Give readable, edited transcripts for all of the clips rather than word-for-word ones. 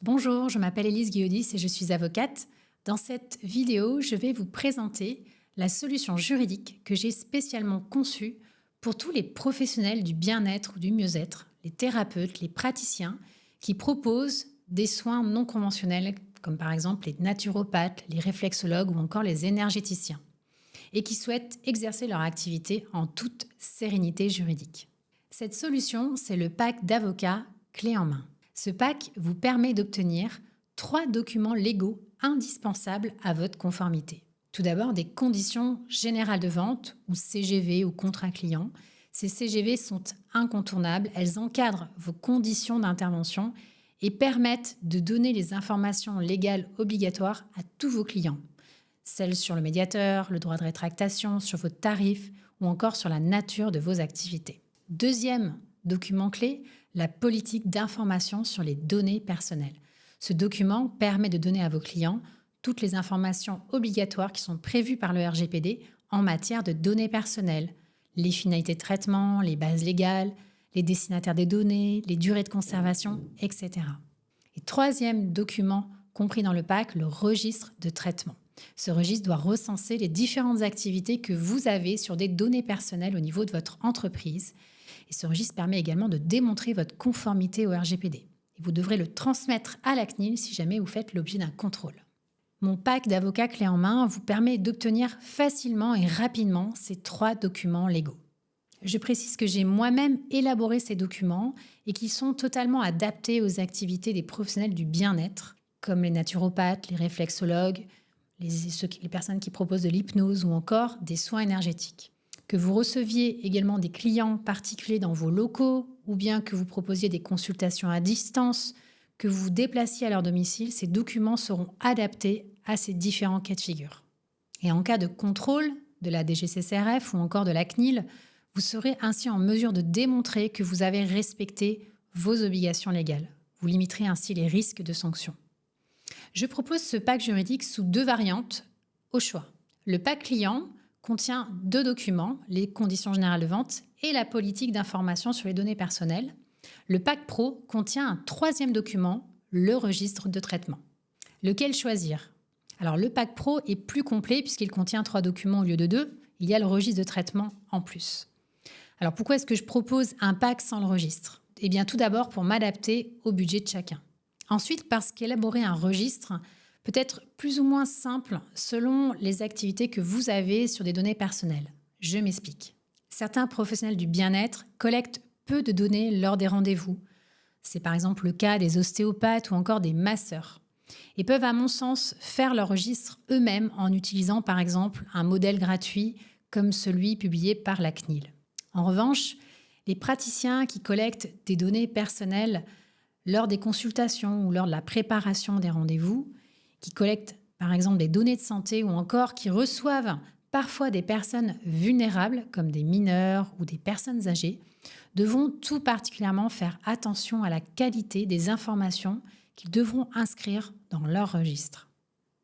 Bonjour, je m'appelle Élise Guiodis et je suis avocate. Dans cette vidéo, je vais vous présenter la solution juridique que j'ai spécialement conçue pour tous les professionnels du bien-être ou du mieux-être, les thérapeutes, les praticiens qui proposent des soins non conventionnels comme par exemple les naturopathes, les réflexologues ou encore les énergéticiens et qui souhaitent exercer leur activité en toute sérénité juridique. Cette solution, c'est le pack d'avocats clé en main. Ce pack vous permet d'obtenir 3 documents légaux indispensables à votre conformité. Tout d'abord, des conditions générales de vente, ou CGV ou contrat client. Ces CGV sont incontournables, elles encadrent vos conditions d'intervention et permettent de donner les informations légales obligatoires à tous vos clients. Celles sur le médiateur, le droit de rétractation, sur vos tarifs ou encore sur la nature de vos activités. Deuxième document clé, la politique d'information sur les données personnelles. Ce document permet de donner à vos clients toutes les informations obligatoires qui sont prévues par le RGPD en matière de données personnelles, les finalités de traitement, les bases légales, les destinataires des données, les durées de conservation, etc. Et troisième document compris dans le pack, le registre de traitement. Ce registre doit recenser les différentes activités que vous avez sur des données personnelles au niveau de votre entreprise. Et ce registre permet également de démontrer votre conformité au RGPD. Et vous devrez le transmettre à la CNIL si jamais vous faites l'objet d'un contrôle. Mon pack d'avocats clé en main vous permet d'obtenir facilement et rapidement ces 3 documents légaux. Je précise que j'ai moi-même élaboré ces documents et qu'ils sont totalement adaptés aux activités des professionnels du bien-être, comme les naturopathes, les réflexologues, les personnes qui proposent de l'hypnose ou encore des soins énergétiques. Que vous receviez également des clients particuliers dans vos locaux ou bien que vous proposiez des consultations à distance, que vous vous déplaciez à leur domicile, ces documents seront adaptés à ces différents cas de figure. Et en cas de contrôle de la DGCCRF ou encore de la CNIL, vous serez ainsi en mesure de démontrer que vous avez respecté vos obligations légales. Vous limiterez ainsi les risques de sanctions. Je propose ce pack juridique sous 2 variantes au choix. Le pack client contient 2 documents, les conditions générales de vente et la politique d'information sur les données personnelles. Le pack pro contient un 3e document, le registre de traitement. Lequel choisir? Alors le pack pro est plus complet puisqu'il contient 3 documents au lieu de 2. Il y a le registre de traitement en plus. Alors pourquoi est-ce que je propose un pack sans le registre? Eh bien tout d'abord pour m'adapter au budget de chacun. Ensuite parce qu'élaborer un registre peut être plus ou moins simple selon les activités que vous avez sur des données personnelles. Je m'explique. Certains professionnels du bien-être collectent peu de données lors des rendez-vous. C'est par exemple le cas des ostéopathes ou encore des masseurs. Et peuvent à mon sens faire leur registre eux-mêmes en utilisant par exemple un modèle gratuit comme celui publié par la CNIL. En revanche, les praticiens qui collectent des données personnelles lors des consultations ou lors de la préparation des rendez-vous, qui collectent par exemple des données de santé ou encore qui reçoivent parfois des personnes vulnérables comme des mineurs ou des personnes âgées, devront tout particulièrement faire attention à la qualité des informations qu'ils devront inscrire dans leur registre.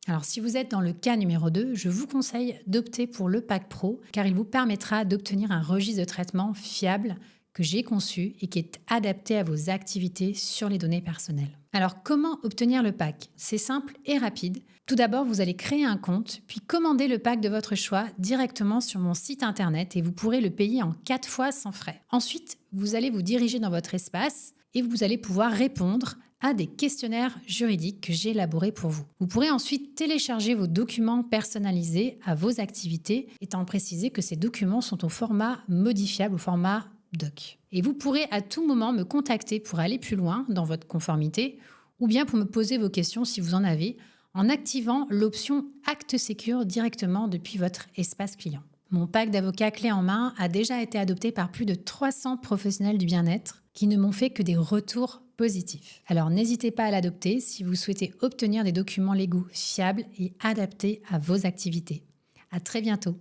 Alors si vous êtes dans le cas numéro 2, je vous conseille d'opter pour le pack pro car il vous permettra d'obtenir un registre de traitement fiable que j'ai conçu et qui est adapté à vos activités sur les données personnelles. Alors, comment obtenir le pack? C'est simple et rapide. Tout d'abord, vous allez créer un compte, puis commander le pack de votre choix directement sur mon site internet et vous pourrez le payer en 4 fois sans frais. Ensuite, vous allez vous diriger dans votre espace et vous allez pouvoir répondre à des questionnaires juridiques que j'ai élaborés pour vous. Vous pourrez ensuite télécharger vos documents personnalisés à vos activités, étant précisé que ces documents sont au format modifiable, au format doc. Et vous pourrez à tout moment me contacter pour aller plus loin dans votre conformité ou bien pour me poser vos questions si vous en avez en activant l'option Acte Sécure directement depuis votre espace client. Mon pack d'avocats clé en main a déjà été adopté par plus de 300 professionnels du bien-être qui ne m'ont fait que des retours positifs. Alors n'hésitez pas à l'adopter si vous souhaitez obtenir des documents légaux fiables et adaptés à vos activités. À très bientôt.